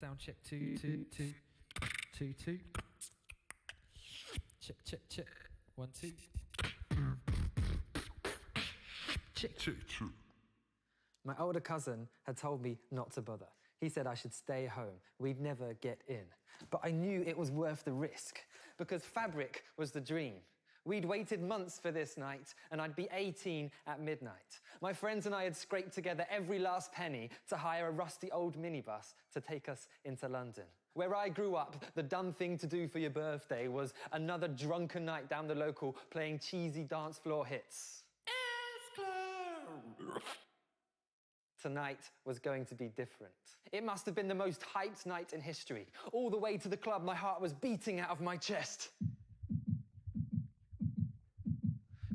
Sound check, 2, 2, 2, 2, 2. Check, check, check. 1, 2. Check, check, check. My older cousin had told me not to bother. He said I should stay home. We'd never get in. But I knew it was worth the risk, because fabric was the dream. We'd waited months for this night, and I'd be 18 at midnight. My friends and I had scraped together every last penny to hire a rusty old minibus to take us into London. Where I grew up, the done thing to do for your birthday was another drunken night down the local playing cheesy dance floor hits. Tonight was going to be different. It must have been the most hyped night in history. All the way to the club, my heart was beating out of my chest.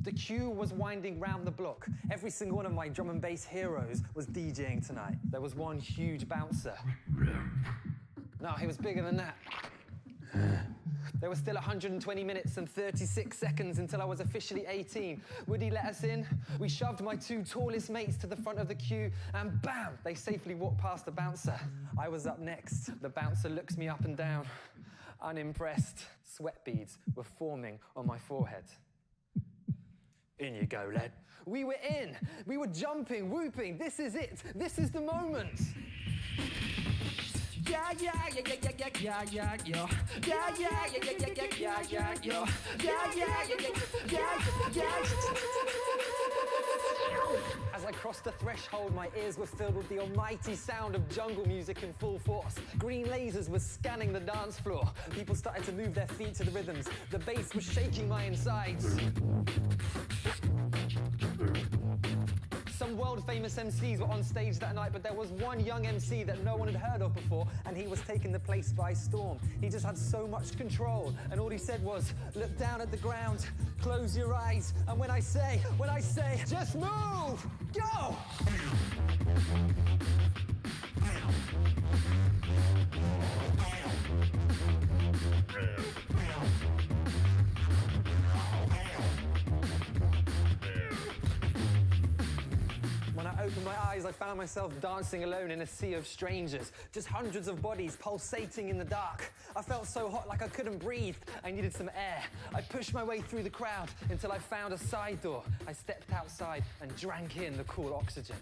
The queue was winding round the block. Every single one of my drum and bass heroes was DJing tonight. There was one huge bouncer. No, he was bigger than that. There were still 120 minutes and 36 seconds until I was officially 18. Would he let us in? We shoved my two tallest mates to the front of the queue, and bam, they safely walked past the bouncer. I was up next. The bouncer looks me up and down. Unimpressed. Sweat beads were forming on my forehead. In you go, lad. We were in. We were jumping, whooping. This is it. This is the moment. Yeah, yeah, yeah, yeah, yeah, yeah, yeah, yeah. Yeah, yeah, yeah, yeah, yeah, yeah, yeah, yeah, yeah. Yeah, yeah, yeah, yeah, yeah, yeah. As I crossed the threshold, my ears were filled with the almighty sound of jungle music in full force. Green lasers were scanning the dance floor. People started to move their feet to the rhythms. The bass was shaking my insides. Some world-famous MCs were on stage that night, but there was one young MC that no one had heard of before, and he was taking the place by storm. He just had so much control, and all he said was, look down at the ground, close your eyes, and when I say, just move, go! When I opened my eyes, I found myself dancing alone in a sea of strangers, just hundreds of bodies pulsating in the dark. I felt so hot like I couldn't breathe. I needed some air. I pushed my way through the crowd until I found a side door. I stepped outside and drank in the cool oxygen.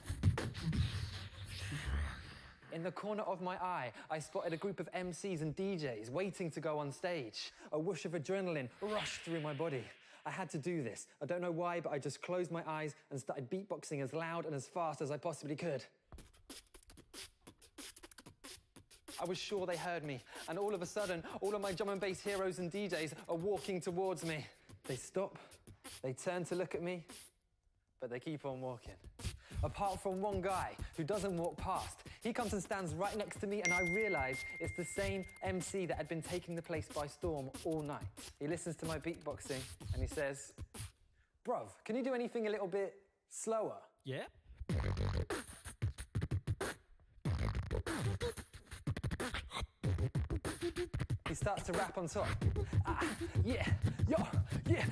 In the corner of my eye, I spotted a group of MCs and DJs waiting to go on stage. A whoosh of adrenaline rushed through my body. I had to do this. I don't know why, but I just closed my eyes and started beatboxing as loud and as fast as I possibly could. I was sure they heard me, and all of a sudden, all of my drum and bass heroes and DJs are walking towards me. They stop, they turn to look at me, but they keep on walking. Apart from one guy who doesn't walk past. He comes and stands right next to me, and I realise it's the same MC that had been taking the place by storm all night. He listens to my beatboxing, and he says, bruv, can you do anything a little bit slower? Yeah. He starts to rap on top. Yeah, yo, yeah.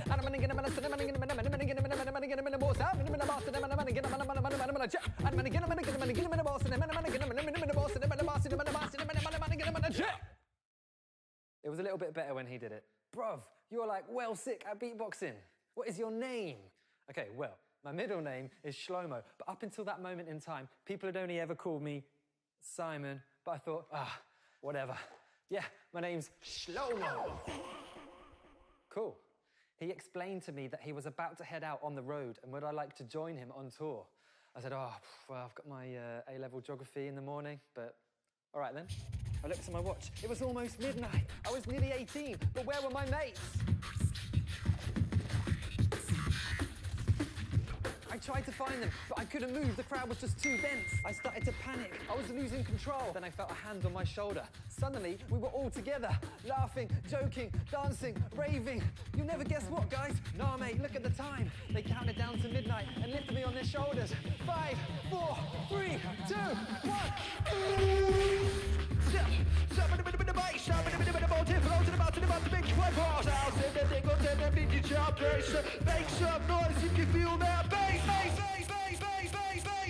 It was a little bit better when he did it. Bruv, you're like well sick at beatboxing. What is your name? Okay, well, my middle name is Shlomo, but up until that moment in time, people had only ever called me Simon, but I thought, whatever. Yeah, my name's Shlomo. Cool. He explained to me that he was about to head out on the road and would I like to join him on tour. I said, well, I've got my A-level geography in the morning, but all right then. I looked at my watch. It was almost midnight. I was nearly 18, but where were my mates? I tried to find them, but I couldn't move. The crowd was just too dense. I started to panic. I was losing control. Then I felt a hand on my shoulder. Suddenly, we were all together, laughing, joking, dancing, raving. You'll never guess what, guys? Nah, mate, look at the time. They counted down to midnight and lifted me on their shoulders. 5, 4, 3, 2, 1. Make some noise if you feel that bass, bass, bass, bass, bass, bass, bass, bass.